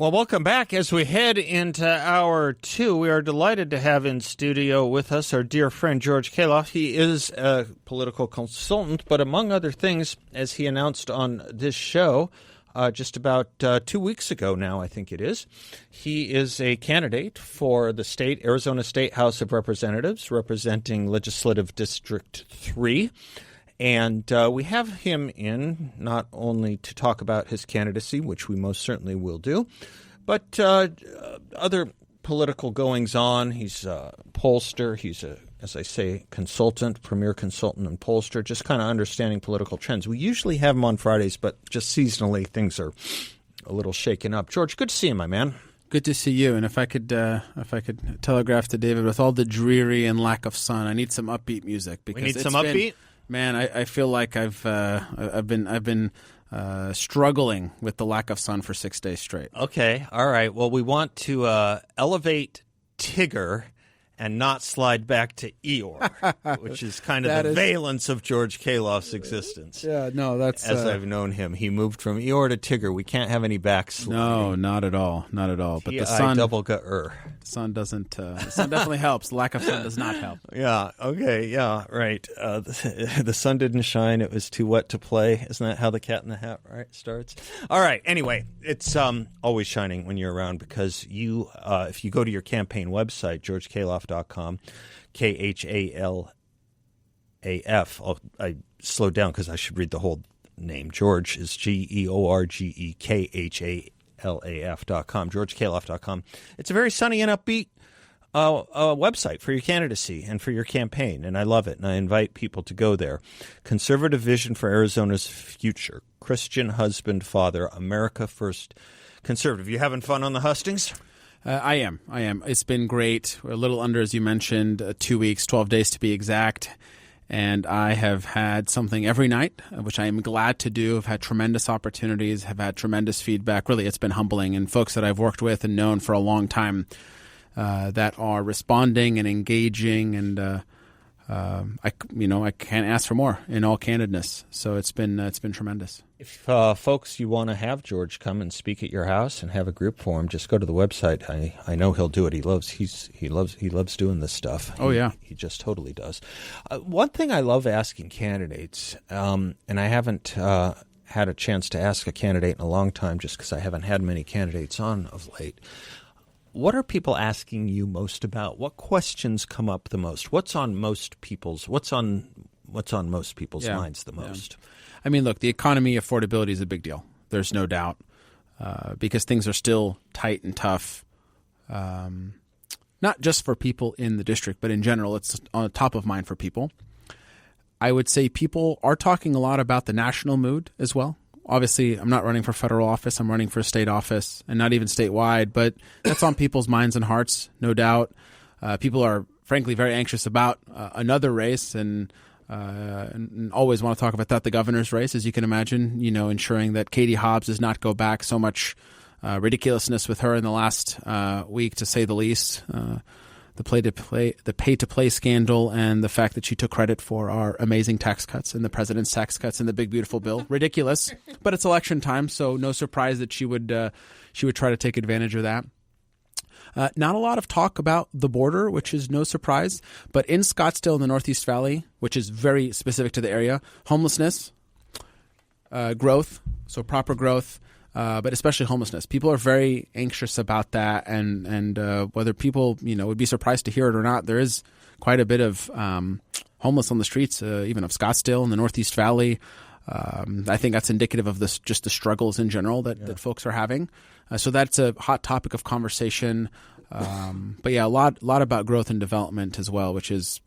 Well, welcome back. As we head into hour two, we are delighted to have in studio with us our dear friend George Khalaf. He is a political consultant, but among other things, as he announced on this show just about 2 weeks ago now, I think it is, he is a candidate for the Arizona State House of Representatives, representing Legislative District 3. And we have him in not only to talk about his candidacy, which we most certainly will do, but other political goings-on. He's a pollster. He's as I say, consultant, premier consultant and pollster, just kind of understanding political trends. We usually have him on Fridays, but just seasonally things are a little shaken up. George, good to see you, my man. Good to see you. And if I could telegraph to David, with all the dreary and lack of sun, I need some upbeat music. Because we need some upbeat? Man, I feel like I've been struggling with the lack of sun for 6 days straight. Okay, all right. Well, we want to elevate Tigger and not slide back to Eeyore, which is kind of the valence of George Khalaf's existence. Yeah, no, that's as I've known him. He moved from Eeyore to Tigger. We can't have any backsliding. No, not at all, not at all. But the sun double-got-er. The sun doesn't. The sun definitely helps. Lack of sun does not help. Yeah. Okay. Yeah. Right. The sun didn't shine. It was too wet to play. Isn't that how the Cat in the Hat starts? All right. Anyway, it's always shining when you're around because you, if you go to your campaign website, GeorgeKhalaf.com, Khalaf. I slowed down because I should read the whole name. George is GeorgeKhalaf.com, GeorgeKhalaf.com. It's a very sunny and upbeat website for your candidacy and for your campaign, and I love it, and I invite people to go there. Conservative Vision for Arizona's Future. Christian husband, father, America First Conservative. You having fun on the hustings? I am. It's been great. We're a little under, as you mentioned, 2 weeks, 12 days to be exact. And I have had something every night, which I am glad to do. I've had tremendous opportunities, have had tremendous feedback. Really, it's been humbling. And folks that I've worked with and known for a long time that are responding and engaging. And I can't ask for more in all candidness. So it's been tremendous. If folks, you want to have George come and speak at your house and have a group for him, just go to the website. I know he'll do it. He loves doing this stuff. He just totally does. One thing I love asking candidates, and I haven't had a chance to ask a candidate in a long time, just because I haven't had many candidates on of late. What are people asking you most about? What questions come up the most? What's on most people's minds the most? Yeah. I mean, look, the economy, affordability is a big deal. There's no doubt, because things are still tight and tough, not just for people in the district, but in general, it's on top of mind for people. I would say people are talking a lot about the national mood as well. Obviously, I'm not running for federal office. I'm running for state office, and not even statewide, but that's on people's minds and hearts, no doubt. People are, frankly, very anxious about another race and always want to talk about that, the governor's race, as you can imagine, ensuring that Katie Hobbs does not go back. So much ridiculousness with her in the last week, to say the least. The pay-to-play scandal and the fact that she took credit for our amazing tax cuts and the president's tax cuts and the big, beautiful bill. Ridiculous. But it's election time, so no surprise that she would try to take advantage of that. Not a lot of talk about the border, which is no surprise. But in Scottsdale in the Northeast Valley, which is very specific to the area, homelessness, growth, so proper growth, but especially homelessness. People are very anxious about that, and whether people would be surprised to hear it or not, there is quite a bit of homeless on the streets, even of Scottsdale in the Northeast Valley. I think that's indicative of just the struggles in general that folks are having. So that's a hot topic of conversation. But yeah, a lot about growth and development as well, which is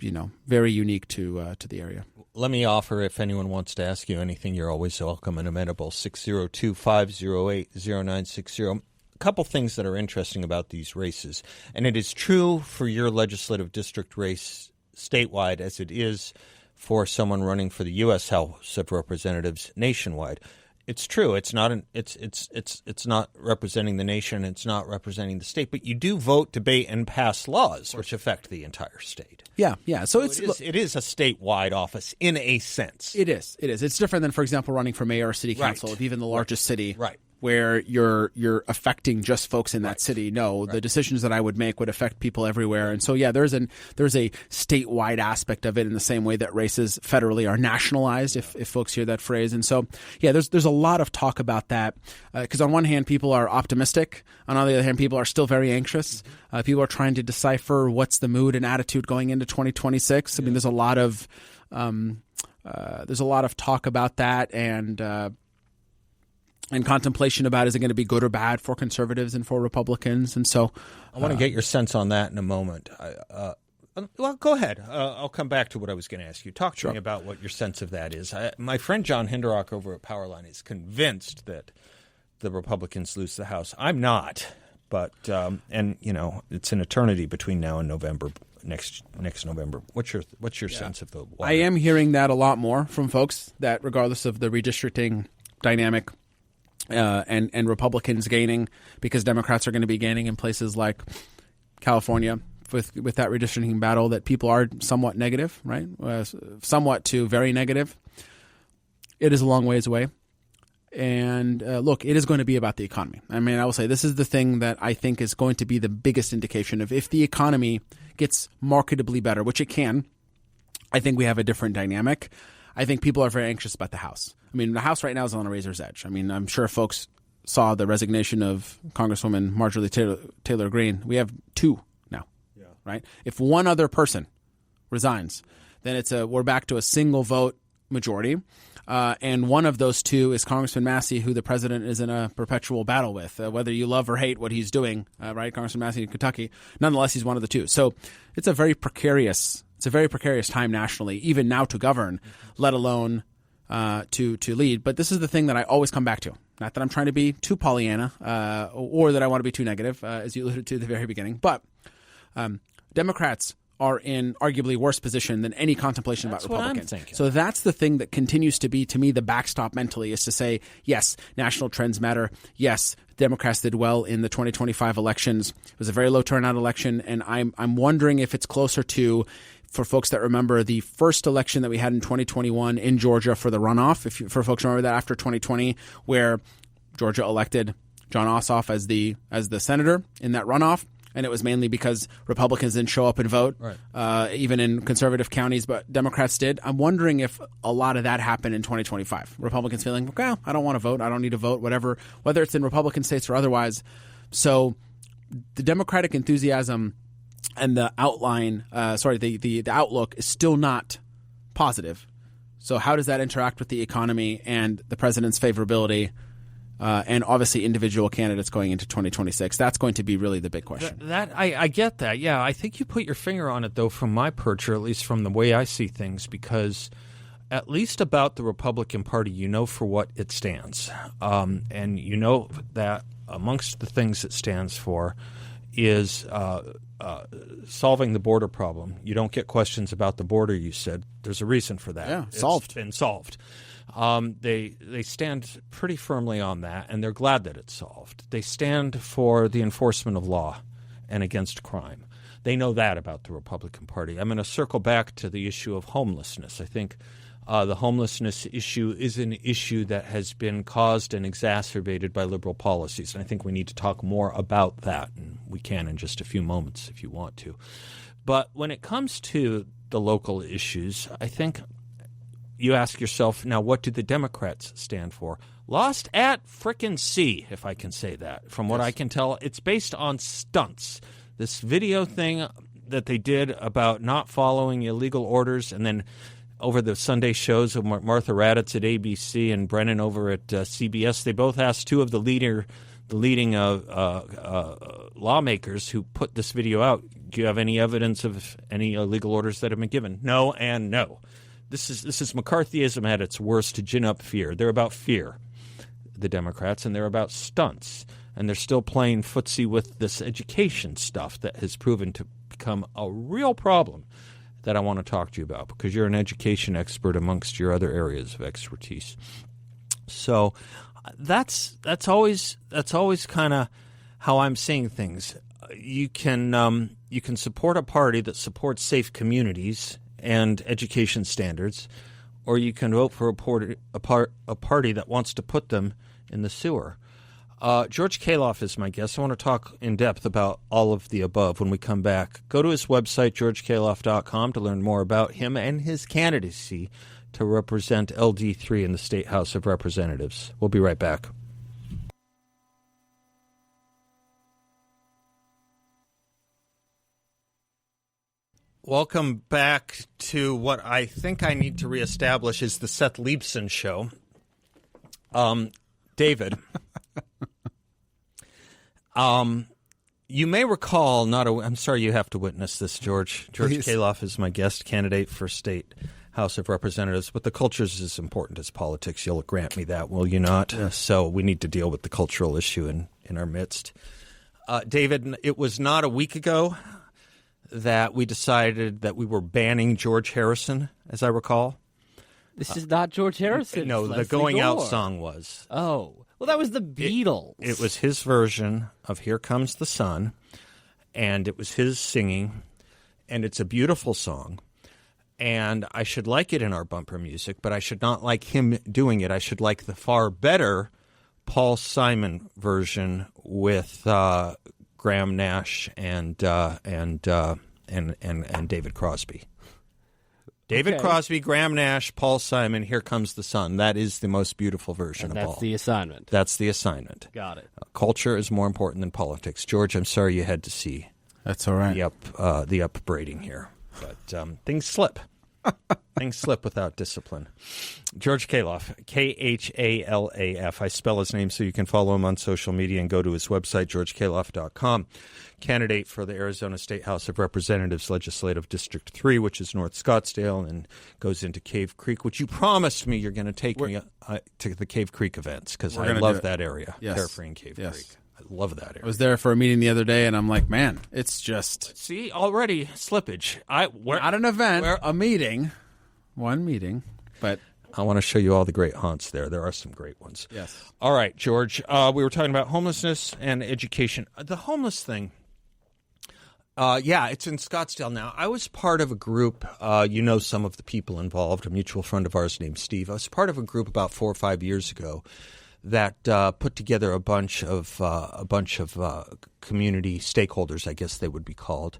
very unique to the area. Let me offer, if anyone wants to ask you anything, you're always welcome and amenable. 602-508-0960. A couple things that are interesting about these races, and it is true for your legislative district race statewide as it is for someone running for the U.S. House of Representatives nationwide. It's true. It's not it's not representing the nation. It's not representing the state. But you do vote, debate, and pass laws which affect the entire state. Yeah. So it is a statewide office in a sense. It is. It's different than, for example, running for mayor or city council of even the largest city. Right. where you're affecting just folks in that city. No, the decisions that I would make would affect people everywhere. And so, yeah, there's a statewide aspect of it in the same way that races federally are nationalized, if folks hear that phrase. And so, yeah, there's a lot of talk about that because on one hand, people are optimistic. On the other hand, people are still very anxious. People are trying to decipher what's the mood and attitude going into 2026. I mean, there's a lot of talk about that and contemplation about is it going to be good or bad for conservatives and for Republicans. And so I want to get your sense on that in a moment. Well, go ahead. I'll come back to what I was going to ask you. Talk to me about what your sense of that is. My friend John Hinderock over at Powerline is convinced that the Republicans lose the House. I'm not, but and you know it's an eternity between now and November. Next November. What's your sense of the water? I am hearing that a lot more from folks that regardless of the redistricting dynamic and Republicans gaining because Democrats are going to be gaining in places like California with that redistricting battle, that people are somewhat negative, right? Somewhat to very negative. It is a long ways away. And look, it is going to be about the economy. I mean, I will say this is the thing that I think is going to be the biggest indication of if the economy gets marketably better, which it can. I think we have a different dynamic. I think people are very anxious about the House. I mean, the House right now is on a razor's edge. I mean, I'm sure folks saw the resignation of Congresswoman Marjorie Taylor Greene. We have 2 now, right? If one other person resigns, then we're back to a single vote majority. And one of those 2 is Congressman Massey, who the president is in a perpetual battle with, whether you love or hate what he's doing, right? Congressman Massey in Kentucky. Nonetheless, he's one of the 2. So it's a very precarious time nationally, even now to govern, let alone to lead. But this is the thing that I always come back to. Not that I'm trying to be too Pollyanna or that I want to be too negative, as you alluded to at the very beginning. But Democrats are in arguably worse position than any contemplation about Republicans. What I'm thinking. So that's the thing that continues to be, to me, the backstop mentally is to say, yes, national trends matter. Yes, Democrats did well in the 2025 elections. It was a very low turnout election, and I'm wondering if it's closer to, for folks that remember the first election that we had in 2021 in Georgia for the runoff, for folks who remember that after 2020, where Georgia elected John Ossoff as the senator in that runoff. And it was mainly because Republicans didn't show up and vote, even in conservative counties, but Democrats did. I'm wondering if a lot of that happened in 2025. Republicans feeling, well, I don't want to vote. I don't need to vote, whatever, whether it's in Republican states or otherwise. So the Democratic enthusiasm and the the outlook is still not positive. So how does that interact with the economy and the president's favorability? And obviously individual candidates going into 2026. That's going to be really the big question. I get that. Yeah, I think you put your finger on it, though, from my perch, or at least from the way I see things, because at least about the Republican Party, you know for what it stands. And you know that amongst the things it stands for is solving the border problem. You don't get questions about the border, you said. There's a reason for that. Yeah, solved. It's been solved. They stand pretty firmly on that, and they're glad that it's solved. They stand for the enforcement of law and against crime. They know that about the Republican Party. I'm going to circle back to the issue of homelessness. I think the homelessness issue is an issue that has been caused and exacerbated by liberal policies, and I think we need to talk more about that, and we can in just a few moments if you want to. But when it comes to the local issues, I think you ask yourself, now, what do the Democrats stand for? Lost at frickin' sea, if I can say that. From what I can tell, it's based on stunts. This video thing that they did about not following illegal orders, and then over the Sunday shows of Martha Raddatz at ABC and Brennan over at CBS, they both asked 2 of the leading lawmakers who put this video out, do you have any evidence of any illegal orders that have been given? No and no. This is McCarthyism at its worst to gin up fear. They're about fear, the Democrats, and they're about stunts. And they're still playing footsie with this education stuff that has proven to become a real problem that I want to talk to you about, because you're an education expert amongst your other areas of expertise. So that's always kind of how I'm seeing things. You can support a party that supports safe communities and education standards, or you can vote for a party that wants to put them in the sewer. George Khalaf is my guest. I want to talk in depth about all of the above when we come back. Go to his website, georgekhalaf.com, to learn more about him and his candidacy to represent LD3 in the State House of Representatives. We'll be right back. Welcome back to what I think I need to reestablish is the Seth Leibsohn show. David, you may recall, I'm sorry you have to witness this, George. George Khalaf is my guest candidate for State House of Representatives, but the culture is as important as politics. You'll grant me that, will you not? Yes. So we need to deal with the cultural issue in our midst. David, it was not a week ago that we decided that we were banning George Harrison, as I recall. This is not George Harrison. No, the Going Out song was. Oh, well, that was the Beatles. It was his version of Here Comes the Sun, and it was his singing, and it's a beautiful song, and I should like it in our bumper music, but I should not like him doing it. I should like the far better Paul Simon version with Graham Nash and David Crosby. David Crosby, Graham Nash, Paul Simon, Here Comes the Sun. That is the most beautiful version of all. That's the assignment. That's the assignment. Got it. Culture is more important than politics. George, I'm sorry you had to see That's all right. the upbraiding here. But things slip. Things slip without discipline. George Khalaf, Khalaf. I spell his name so you can follow him on social media and go to his website, georgekhalaf.com. Candidate for the Arizona State House of Representatives Legislative District 3, which is North Scottsdale and goes into Cave Creek, which you promised me you're going to take me to the Cave Creek events because I love that area, Carefree Cave Creek. I love that area. I was there for a meeting the other day, and I'm like, man, it's just... See, already slippage. Not an event, a meeting. One meeting, but... I want to show you all the great haunts there. There are some great ones. Yes. All right, George, we were talking about homelessness and education. The homeless thing, it's in Scottsdale now. I was part of a group, some of the people involved, a mutual friend of ours named Steve. I was part of a group about 4 or 5 years ago that put together a bunch of community stakeholders, I guess they would be called,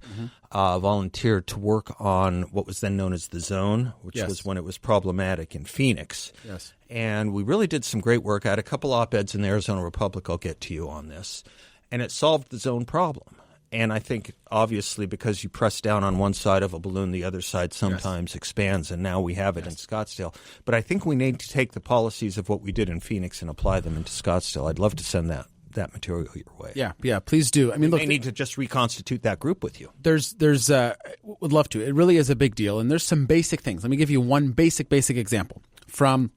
volunteered to work on what was then known as the Zone, which was when it was problematic in Phoenix. Yes. And we really did some great work. I had a couple op-eds in the Arizona Republic. I'll get to you on this. And it solved the Zone problem. And I think, obviously, because you press down on one side of a balloon, the other side sometimes expands, and now we have it in Scottsdale. But I think we need to take the policies of what we did in Phoenix and apply them into Scottsdale. I'd love to send that material your way. Yeah, please do. I mean, look, we need to just reconstitute that group with you. Would love to. It really is a big deal, and there's some basic things. Let me give you one basic example from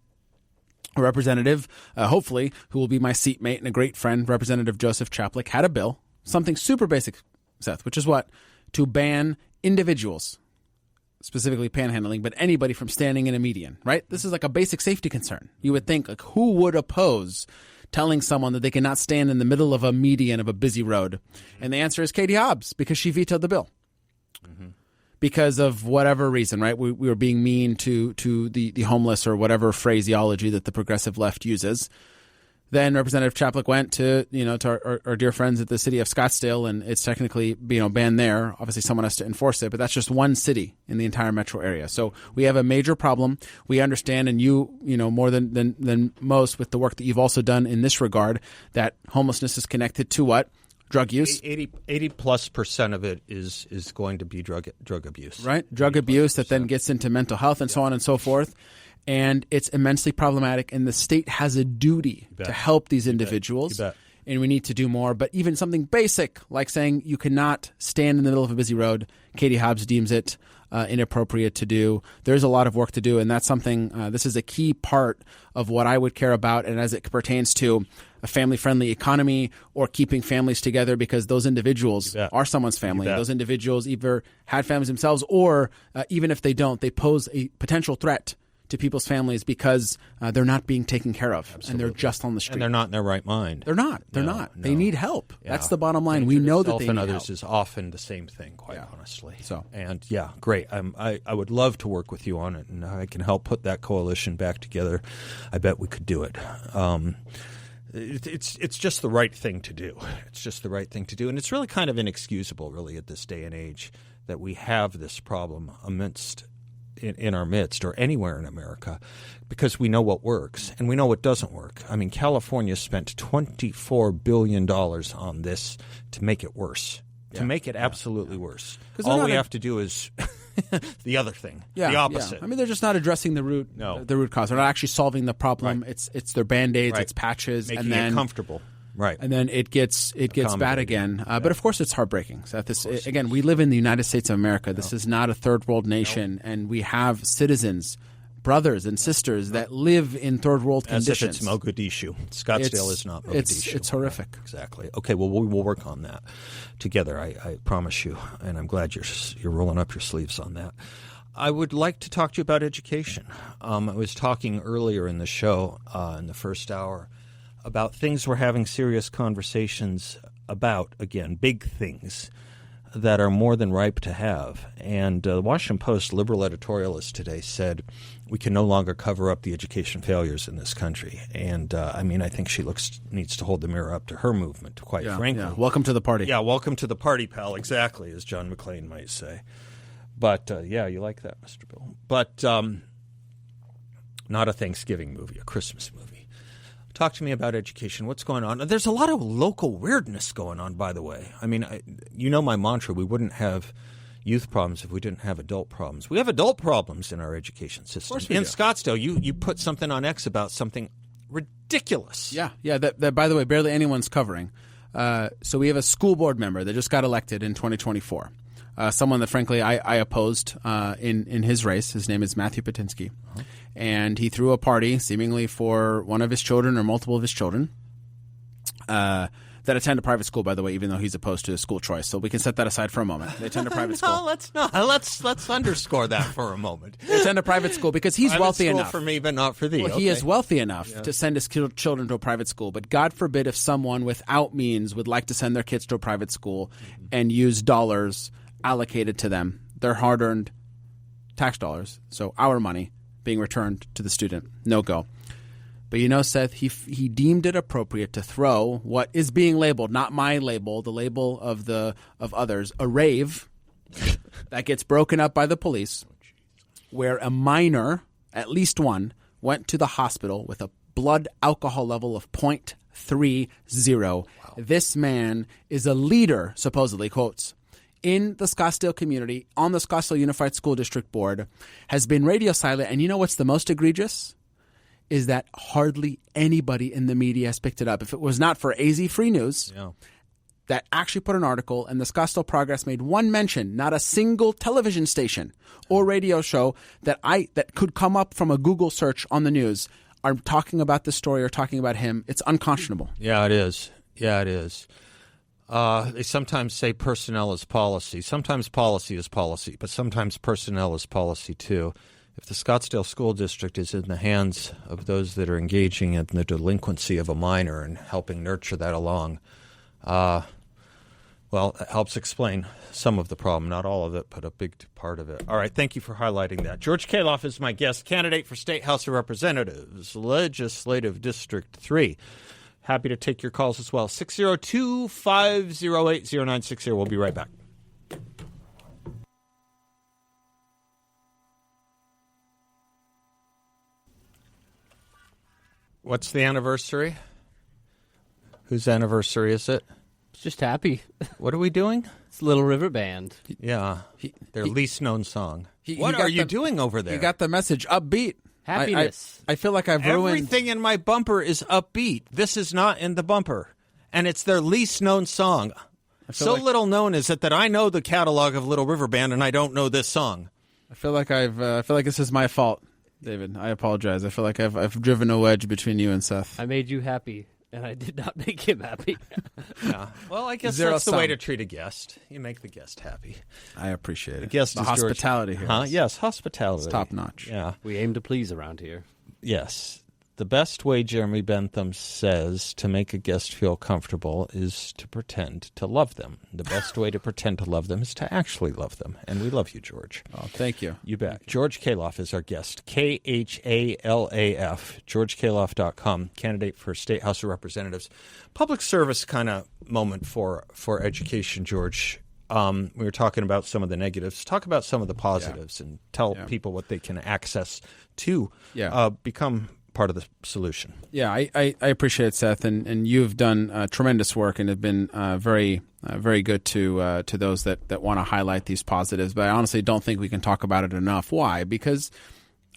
a representative, hopefully, who will be my seatmate and a great friend, Representative Joseph Chaplik, had a bill. Something super basic, Seth, which is what? To ban individuals, specifically panhandling, but anybody from standing in a median, right? This is like a basic safety concern. You would think, like, who would oppose telling someone that they cannot stand in the middle of a median of a busy road? And the answer is Katie Hobbs, because she vetoed the bill. Because of whatever reason, right? We were being mean to the homeless or whatever phraseology that the progressive left uses. Then Representative Chaplik went to our dear friends at the city of Scottsdale, and it's technically banned there. Obviously, someone has to enforce it, but that's just one city in the entire metro area. So we have a major problem. We understand, and you more than most with the work that you've also done in this regard, that homelessness is connected to what? Drug use. 80+% of it is going to be drug abuse. Right, drug abuse that then gets into mental health and so on and so forth. And it's immensely problematic, and the state has a duty to help these individuals, and we need to do more. But even something basic like saying you cannot stand in the middle of a busy road, Katie Hobbs deems it inappropriate to do. There's a lot of work to do, and that's something this is a key part of what I would care about, and as it pertains to a family-friendly economy or keeping families together, because those individuals are someone's family. Those individuals either had families themselves or even if they don't, they pose a potential threat to people's families because they're not being taken care of. Absolutely. And they're just on the street. And they're not in their right mind. They're not. No. They need help. Yeah. That's the bottom line. We know that they need help. Others is often the same thing, quite honestly. And great. I would love to work with you on it, and I can help put that coalition back together. I bet we could do it. it's just the right thing to do. It's just the right thing to do, and it's really kind of inexcusable, really, at this day and age, that we have this problem in our midst or anywhere in America, because we know what works and we know what doesn't work. I mean, California spent $24 billion on this to make it worse, to make it absolutely worse. All we have to do is the other thing, the opposite. Yeah. I mean, they're just not addressing the root cause. They're not actually solving the problem. Right. It's their Band-Aids, it's patches. Making and then, it comfortable. Right. And then it gets bad again. But of course it's heartbreaking. Seth, again, we live in the United States of America. This is not a third world nation, and we have citizens, brothers and sisters that live in third world conditions. As if it's Mogadishu. Scottsdale is not Mogadishu. It's horrific. Right. Exactly. Okay, well, we will work on that together, I promise you, and I'm glad you're rolling up your sleeves on that. I would like to talk to you about education. I was talking earlier in the show, in the first hour, about things we're having serious conversations about, again, big things that are more than ripe to have. And the Washington Post liberal editorialist today said we can no longer cover up the education failures in this country. And, I think she needs to hold the mirror up to her movement, quite frankly. Yeah. Welcome to the party. Yeah, welcome to the party, pal, exactly, as John McClane might say. But, you like that, Mr. Bill. But not a Thanksgiving movie, a Christmas movie. Talk to me about education. What's going on? There's a lot of local weirdness going on, by the way. I mean, my mantra, we wouldn't have youth problems if we didn't have adult problems. We have adult problems in our education system. In Scottsdale, you put something on X about something ridiculous. Yeah, that by the way, barely anyone's covering. So we have a school board member that just got elected in 2024. Someone that, frankly, I opposed in his race. His name is Matthew Patinsky. Uh-huh. And he threw a party, seemingly for one of his children or multiple of his children, that attend a private school, by the way, even though he's opposed to school choice. So we can set that aside for a moment. They attend a private school. No, let's not. Let's underscore that for a moment. They attend a private school because he's wealthy enough. For me, but not for thee. Well, he is wealthy enough to send his children to a private school. But God forbid if someone without means would like to send their kids to a private school and use dollars allocated to them, their hard-earned tax dollars, so our money being returned to the student. No go. But Seth, he deemed it appropriate to throw what is being labeled, not my label, the label of others, a rave that gets broken up by the police, where a minor, at least one, went to the hospital with a blood alcohol level of 0.30. Wow. This man is a leader, supposedly, quotes, in the Scottsdale community, on the Scottsdale Unified School District Board, has been radio silent. And you know what's the most egregious? Is that hardly anybody in the media has picked it up. If it was not for AZ Free News, that actually put an article, and the Scottsdale Progress made one mention, not a single television station or radio show that could come up from a Google search on the news are talking about this story or talking about him. It's unconscionable. Yeah, it is. They sometimes say personnel is policy. Sometimes policy is policy, but sometimes personnel is policy too. If the Scottsdale School District is in the hands of those that are engaging in the delinquency of a minor and helping nurture that along, it helps explain some of the problem. Not all of it, but a big part of it. All right, thank you for highlighting that. George Khalaf is my guest, candidate for State House of Representatives, Legislative District 3. Happy to take your calls as well. 602-508-0960. We'll be right back. What's the anniversary? Whose anniversary is it? It's just happy. What are we doing? It's Little River Band. Yeah, their least known song. What are you doing over there? You got the message, upbeat. Happiness. I feel like I've ruined... Everything in my bumper is upbeat. This is not in the bumper. And it's their least known song. Little known is it that I know the catalog of Little River Band and I don't know this song. I feel like this is my fault, David. I apologize. I feel like I've driven a wedge between you and Seth. I made you happy, and I did not make him happy. Yeah. Well, I guess that's the way to treat a guest. You make the guest happy. I appreciate it. The guest the is hospitality George. here. Yes, hospitality. It's top notch. Yeah. We aim to please around here. Yes. The best way, Jeremy Bentham says, to make a guest feel comfortable is to pretend to love them. The best way to pretend to love them is to actually love them. And we love you, George. Oh, thank you. You bet. George Khalaf is our guest. Khalaf, GeorgeKhalaf.com, candidate for State House of Representatives. Public service kind of moment for education, George. We were talking about some of the negatives. Talk about some of the positives and tell people what they can access to become part of the solution. Yeah, I appreciate it, Seth, and you've done tremendous work and have been very good to those that want to highlight these positives. But I honestly don't think we can talk about it enough. Why? Because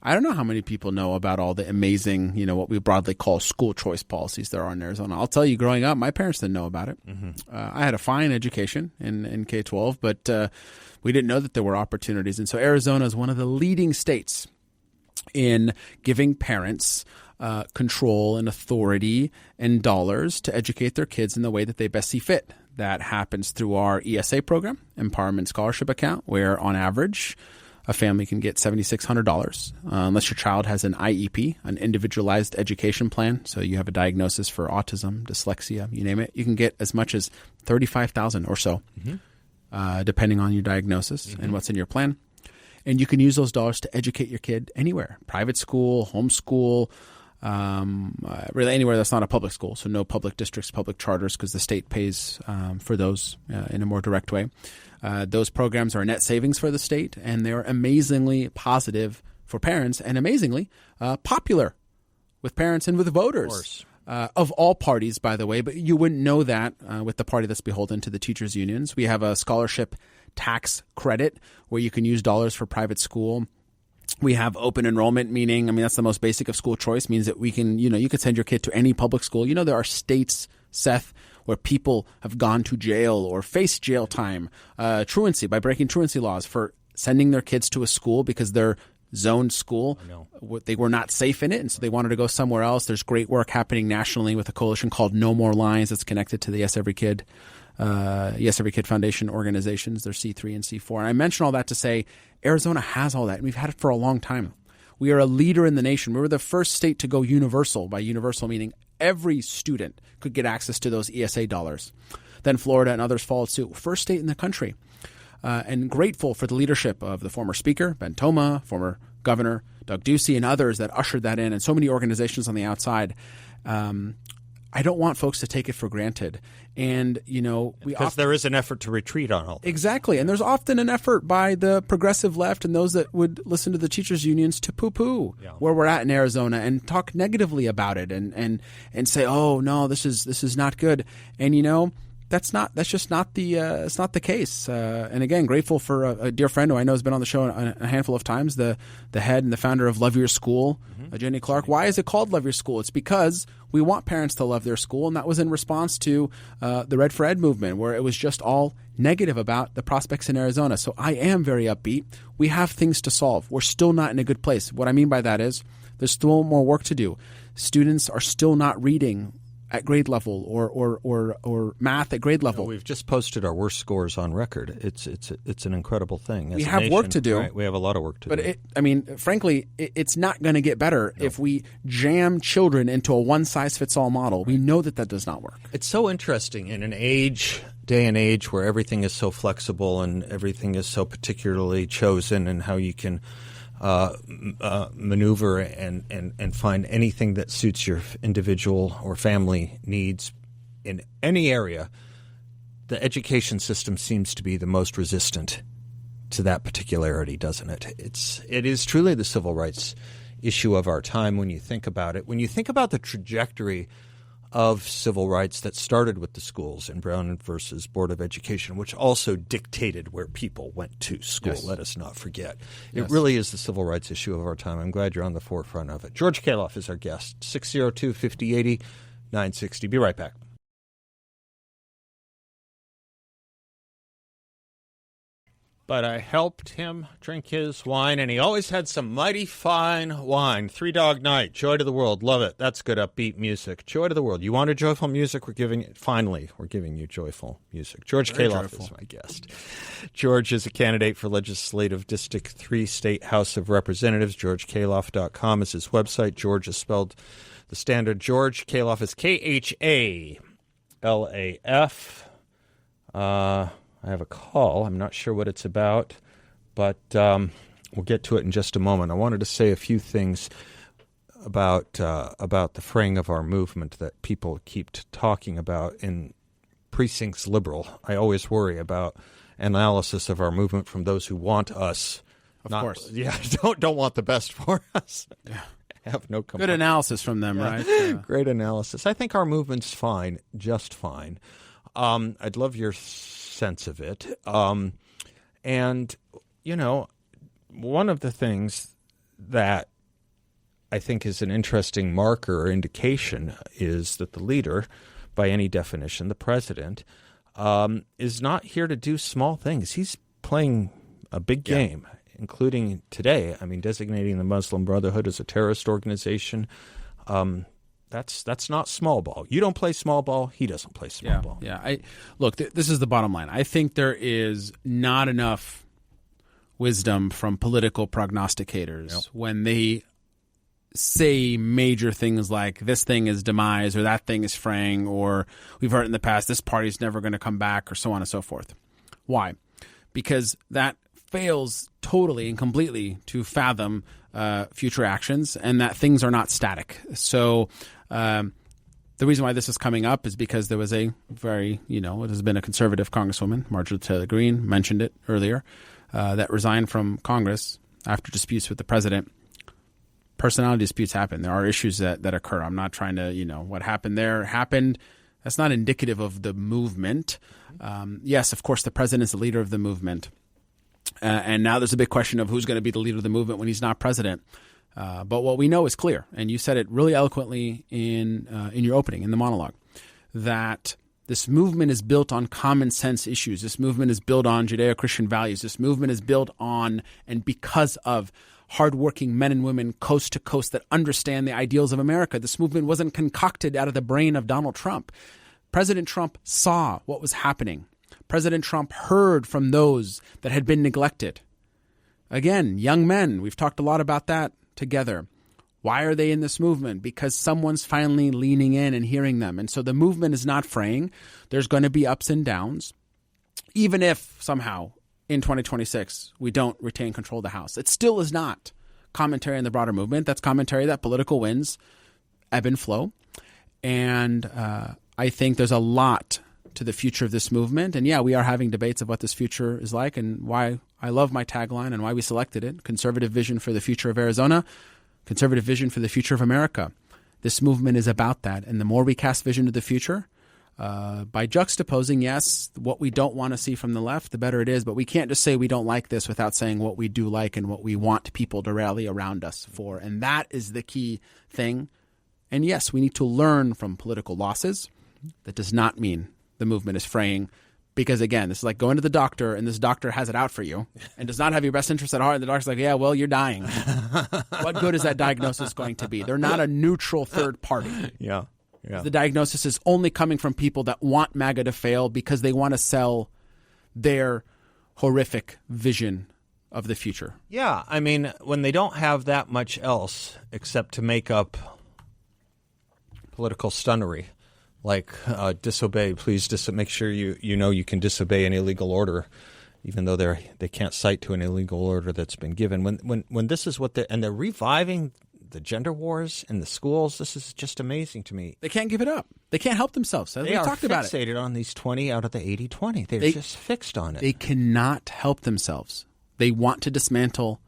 I don't know how many people know about all the amazing, what we broadly call school choice policies there are in Arizona. I'll tell you, growing up, my parents didn't know about it. Mm-hmm. I had a fine education in K-12, but we didn't know that there were opportunities. And so Arizona is one of the leading states in giving parents control and authority and dollars to educate their kids in the way that they best see fit. That happens through our ESA program, Empowerment Scholarship Account, where on average a family can get $7,600 unless your child has an IEP, an individualized education plan. So you have a diagnosis for autism, dyslexia, you name it. You can get as much as $35,000 or so, depending on your diagnosis and what's in your plan. And you can use those dollars to educate your kid anywhere, private school, homeschool, really anywhere that's not a public school. So no public districts, public charters, because the state pays for those in a more direct way. Those programs are a net savings for the state, and they're amazingly positive for parents and amazingly popular with parents and with voters. Of all parties, by the way, but you wouldn't know that with the party that's beholden to the teachers' unions. We have a scholarship tax credit where you can use dollars for private school. We have open enrollment, meaning, that's the most basic of school choice, means that we can, you could send your kid to any public school. There are states, Seth, where people have gone to jail or faced jail time, truancy, by breaking truancy laws for sending their kids to a school because their zoned school, they were not safe in it, and so they wanted to go somewhere else. There's great work happening nationally with a coalition called No More Lines that's connected to the Yes Every Kid Foundation organizations. They're C3 and C4. And I mention all that to say Arizona has all that, and we've had it for a long time. We are a leader in the nation. We were the first state to go universal, by universal meaning every student could get access to those ESA dollars. Then Florida and others followed suit. First state in the country. And grateful for the leadership of the former speaker, Ben Toma, former governor, Doug Ducey, and others that ushered that in, and so many organizations on the outside. I don't want folks to take it for granted. And, because there is an effort to retreat on all this. Exactly. And there's often an effort by the progressive left and those that would listen to the teachers' unions to poo-poo where we're at in Arizona and talk negatively about it and say, oh, no, this is not good. And, that's just not it's not the case. And again, grateful for a dear friend who I know has been on the show a handful of times, the head and the founder of Love Your School, Jenny Clark. Why is it called Love Your School? It's because we want parents to love their school, and that was in response to the Red for Ed movement, where it was just all negative about the prospects in Arizona. So I am very upbeat. We have things to solve. We're still not in a good place. What I mean by that is there's still more work to do. Students are still not reading at grade level or math at grade level. We've just posted our worst scores on record. It's an incredible thing. We have work to do. Right, we have a lot of work to do. But frankly, it's not going to get better if we jam children into a one-size-fits-all model. We know that does not work. It's so interesting in an day and age where everything is so flexible and everything is so particularly chosen, and how you can maneuver and find anything that suits your individual or family needs in any area. The education system seems to be the most resistant to that particularity, doesn't it? It is truly the civil rights issue of our time when you think about it. When you think about the trajectory of civil rights that started with the schools in Brown versus Board of Education, which also dictated where people went to school. Yes. Let us not forget. Yes. It really is the civil rights issue of our time. I'm glad you're on the forefront of it. George Khalaf is our guest. 602-5080, 960. Be right back. but I helped him drink his wine, and he always had some mighty fine wine. Three Dog Night, Joy to the World, love it. That's good upbeat music. Joy to the World. You wanted joyful music? We're giving you joyful music. George Khalaf is my guest. George is a candidate for Legislative District 3 State House of Representatives. GeorgeKhalaf.com is his website. George is spelled the standard George. Khalaf is Khalaf. I have a call. I'm not sure what it's about, but we'll get to it in just a moment. I wanted to say a few things about the fraying of our movement that people keep talking about in precincts liberal. I always worry about analysis of our movement from those who want us. Of course. Yeah, don't want the best for us. Yeah. Have no complaint. Good analysis from them, right? Yeah. Great analysis. I think our movement's fine, just fine. I'd love your sense of it. And, you know, one of the things that I think is an interesting marker or indication is that the leader, by any definition, the president, is not here to do small things. He's playing a big game, including today. I mean, designating the Muslim Brotherhood as a terrorist organization. That's not small ball. You don't play small ball. He doesn't play small ball. Yeah. Look, this is the bottom line. I think there is not enough wisdom from political prognosticators when they say major things like this thing is demise or that thing is fraying or we've heard in the past this party's never going to come back or so on and so forth. Why? Because that fails totally and completely to fathom future actions and that things are not static. So the reason why this is coming up is because there was a very, it has been a conservative congresswoman, Marjorie Taylor Greene, mentioned it earlier, that resigned from Congress after disputes with the president. Personality disputes happen. There are issues that occur. I'm not trying to, what happened there happened. That's not indicative of the movement. Yes, of course, the president is the leader of the movement. And now there's a big question of who's going to be the leader of the movement when he's not president. But what we know is clear, and you said it really eloquently in your opening, in the monologue, that this movement is built on common sense issues. This movement is built on Judeo-Christian values. This movement is built on and because of hardworking men and women coast to coast that understand the ideals of America. This movement wasn't concocted out of the brain of Donald Trump. President Trump saw what was happening. President Trump heard from those that had been neglected. Again, young men, we've talked a lot about that together. Why are they in this movement? Because someone's finally leaning in and hearing them. And so the movement is not fraying. There's going to be ups and downs. Even if somehow in 2026 we don't retain control of the House, it still is not commentary on the broader movement. That's commentary that political winds ebb and flow. And I think there's a lot to the future of this movement. And we are having debates of what this future is like and why I love my tagline and why we selected it. Conservative vision for the future of Arizona, conservative vision for the future of America. This movement is about that. And the more we cast vision to the future, by juxtaposing, yes, what we don't want to see from the left, the better it is. But we can't just say we don't like this without saying what we do like and what we want people to rally around us for. And that is the key thing. And yes, we need to learn from political losses. That does not mean the movement is fraying, because again, this is like going to the doctor and this doctor has it out for you and does not have your best interest at heart. And the doctor's like, yeah, well, you're dying. What good is that diagnosis going to be? They're not a neutral third party. Yeah. The diagnosis is only coming from people that want MAGA to fail because they want to sell their horrific vision of the future. Yeah. I mean, when they don't have that much else except to make up political stunnery, like disobey, please make sure you know you can disobey an illegal order, even though they can't cite to an illegal order that's been given. When this is what they're reviving the gender wars in the schools. This is just amazing to me. They can't give it up. They can't help themselves. They are fixated on these 20 out of the 80-20. They're just fixed on it. They cannot help themselves. They want to dismantle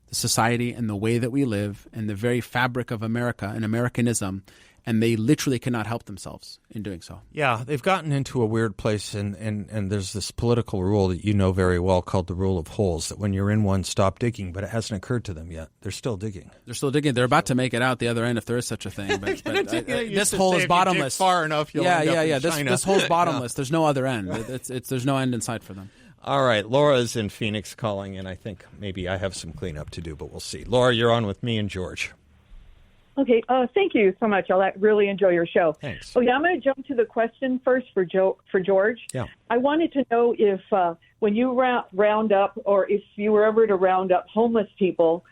the society and the way that we live and the very fabric of America and Americanism, and they literally cannot help themselves in doing so. Yeah, they've gotten into a weird place, and there's this political rule that you know very well called the rule of holes, that when you're in one, stop digging, but it hasn't occurred to them yet. They're still digging. They're about to make it out the other end if there is such a thing. But this hole is bottomless. Far enough, you'll end up in China. This hole's bottomless. There's no other end. There's no end in sight for them. All right, Laura's in Phoenix calling, and I think maybe I have some cleanup to do, but we'll see. Laura, you're on with me and George. Okay, thank you so much. I really enjoy your show. Thanks. Okay, I'm going to jump to the question first for George. Yeah. I wanted to know if when you round up, or if you were ever to round up homeless people,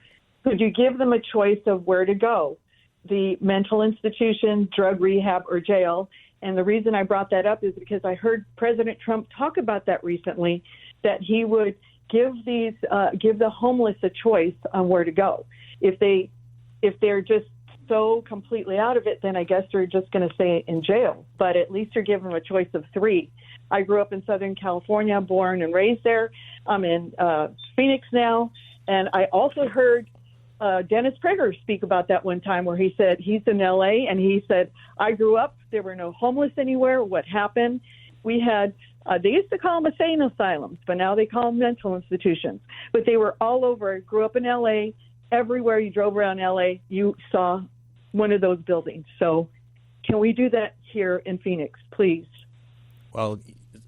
could you give them a choice of where to go, the mental institution, drug rehab, or jail? And the reason I brought that up is because I heard President Trump talk about that recently, that he would give the homeless a choice on where to go. If they're just so completely out of it, then I guess they're just going to stay in jail. But at least you're giving them a choice of three. I grew up in Southern California, born and raised there. I'm in Phoenix now. And I also heard Dennis Prager speak about that one time, where he said he's in L.A. and he said, I grew up, there were no homeless anywhere. What happened? We had, they used to call them insane asylums, but now they call them mental institutions. But they were all over. I grew up in L.A. Everywhere you drove around L.A., you saw one of those buildings. So can we do that here in Phoenix, please? Well,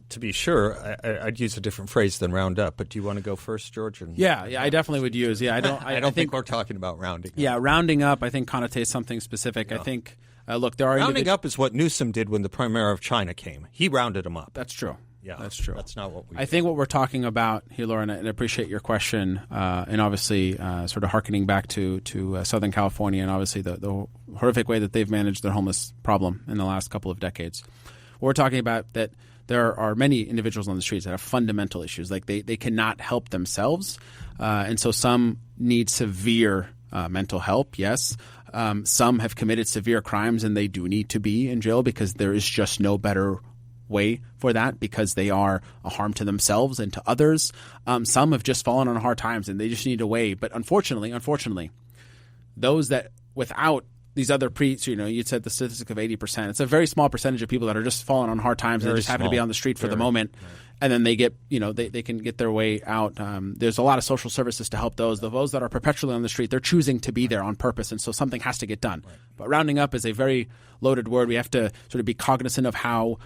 to be sure, I'd use a different phrase than round up, but do you want to go first, George? Yeah, I definitely would use. Yeah, I don't think we're talking about rounding up. Yeah, rounding up, I think, connotates something specific. No. I think, look, there are rounding up is what Newsom did when the premier of China came. He rounded them up. That's true. Yeah, that's true. That's not what we. I think what we're talking about here, Laura, and I appreciate your question, and obviously sort of hearkening back to Southern California and obviously the horrific way that they've managed their homeless problem in the last couple of decades. What we're talking about that there are many individuals on the streets that have fundamental issues, like they cannot help themselves, and so some need severe mental help. Yes. Some have committed severe crimes and they do need to be in jail because there is just no better way for that, because they are a harm to themselves and to others. Some have just fallen on hard times and they just need a way. But unfortunately, those that without these other you said the statistic of 80%. It's a very small percentage of people that are just falling on hard times and they just happen to be on the street for the moment. Right. And then they get, they can get their way out. There's a lot of social services to help those. Those that are perpetually on the street, they're choosing to be there on purpose. And so something has to get done. Right. But rounding up is a very loaded word. We have to sort of be cognizant of how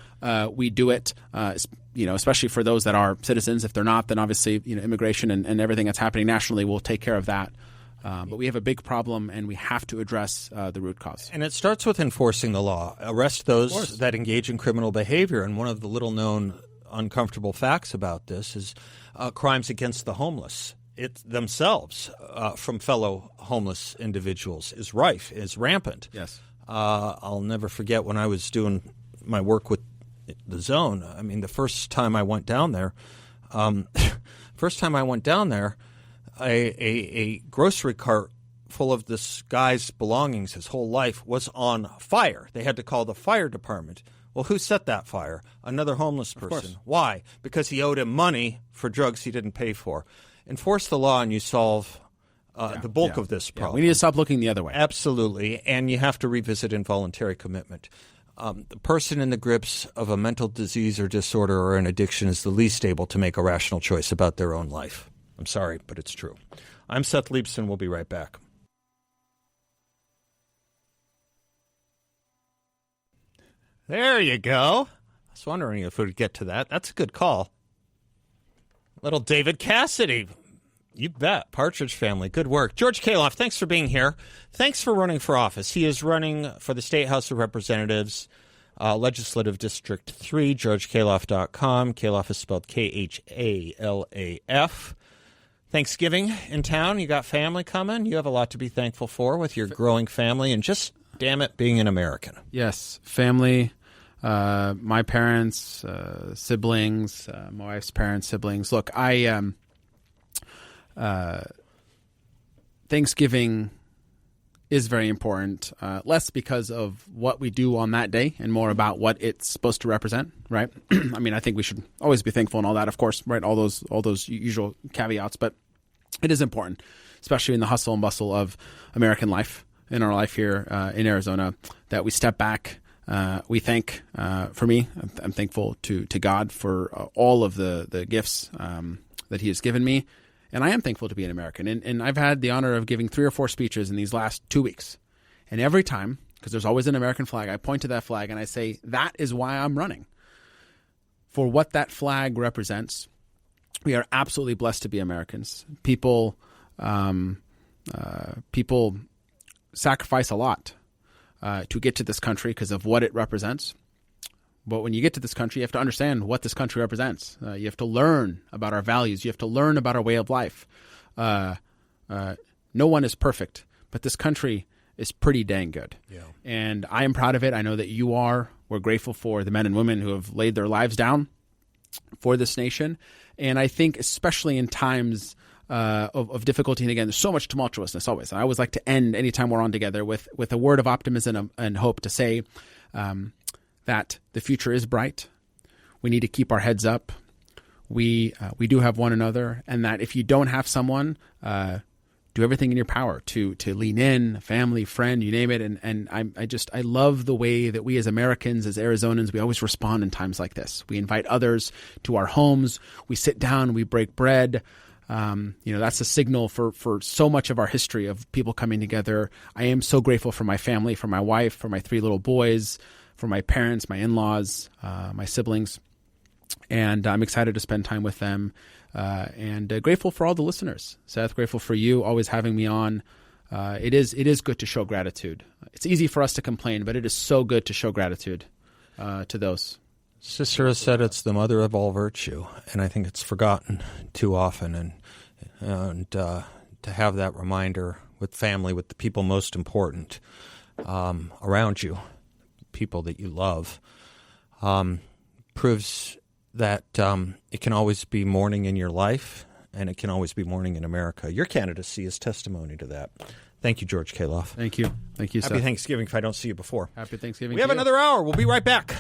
we do it, especially for those that are citizens. If they're not, then obviously, immigration and everything that's happening nationally will take care of that. But we have a big problem, and we have to address the root cause. And it starts with enforcing the law. Arrest those that engage in criminal behavior. And one of the little-known uncomfortable facts about this is crimes against the homeless themselves from fellow homeless individuals is rife, is rampant. Yes. I'll never forget when I was doing my work with the Zone. I mean, the first time I went down there, a grocery cart full of this guy's belongings, his whole life, was on fire. They had to call the fire department. Well, who set that fire? Another homeless person. Why? Because he owed him money for drugs he didn't pay for. Enforce the law and you solve the bulk of this problem. We need to stop looking the other way. Absolutely. And you have to revisit involuntary commitment. The person in the grips of a mental disease or disorder or an addiction is the least able to make a rational choice about their own life. I'm sorry, but it's true. I'm Seth Leibsohn. We'll be right back. There you go. I was wondering if we'd get to that. That's a good call. Little David Cassidy. You bet. Partridge Family. Good work. George Khalaf, thanks for being here. Thanks for running for office. He is running for the State House of Representatives, Legislative District 3, georgekhalaf.com. Khalaf is spelled Khalaf. Thanksgiving in town. You got family coming. You have a lot to be thankful for with your growing family and just, damn it, being an American. Yes. Family, my parents, siblings, my wife's parents, siblings. Look, Thanksgiving is very important, less because of what we do on that day and more about what it's supposed to represent, right? I mean, I think we should always be thankful and all that, of course, right? All those usual caveats, but it is important, especially in the hustle and bustle of American life, in our life here in Arizona, that we step back. We thank, for me, I'm thankful to God for all of the gifts that He has given me. And I am thankful to be an American. And I've had the honor of giving 3 or 4 speeches in these last 2 weeks. And every time, because there's always an American flag, I point to that flag and I say, that is why I'm running. For what that flag represents, we are absolutely blessed to be Americans. People sacrifice a lot to get to this country because of what it represents. But when you get to this country, you have to understand what this country represents. You have to learn about our values. You have to learn about our way of life. No one is perfect, but this country is pretty dang good. Yeah. And I am proud of it. I know that you are. We're grateful for the men and women who have laid their lives down for this nation. And I think especially in times of difficulty, and again, there's so much tumultuousness always. I always like to end anytime we're on together with a word of optimism and hope to say that the future is bright. We need to keep our heads up. We do have one another, and that if you don't have someone, do everything in your power to lean in, family, friend, you name it. And I love the way that we as Americans, as Arizonans, we always respond in times like this. We invite others to our homes. We sit down, we break bread. That's a signal for so much of our history of people coming together. I am so grateful for my family, for my wife, for my 3 little boys, for my parents, my in-laws, my siblings. And I'm excited to spend time with them. And grateful for all the listeners. Seth, grateful for you always having me on. It is good to show gratitude. It's easy for us to complain, but it is so good to show gratitude to those. Sister has said it's the mother of all virtue, and I think it's forgotten too often. And to have that reminder with family, with the people most important around you, people that you love, proves that it can always be morning in your life, and it can always be morning in America. Your candidacy is testimony to that. Thank you, George Khalaf. Thank you. Thank you, Seth. Happy Thanksgiving if I don't see you before. Happy Thanksgiving. We have another hour. We'll be right back.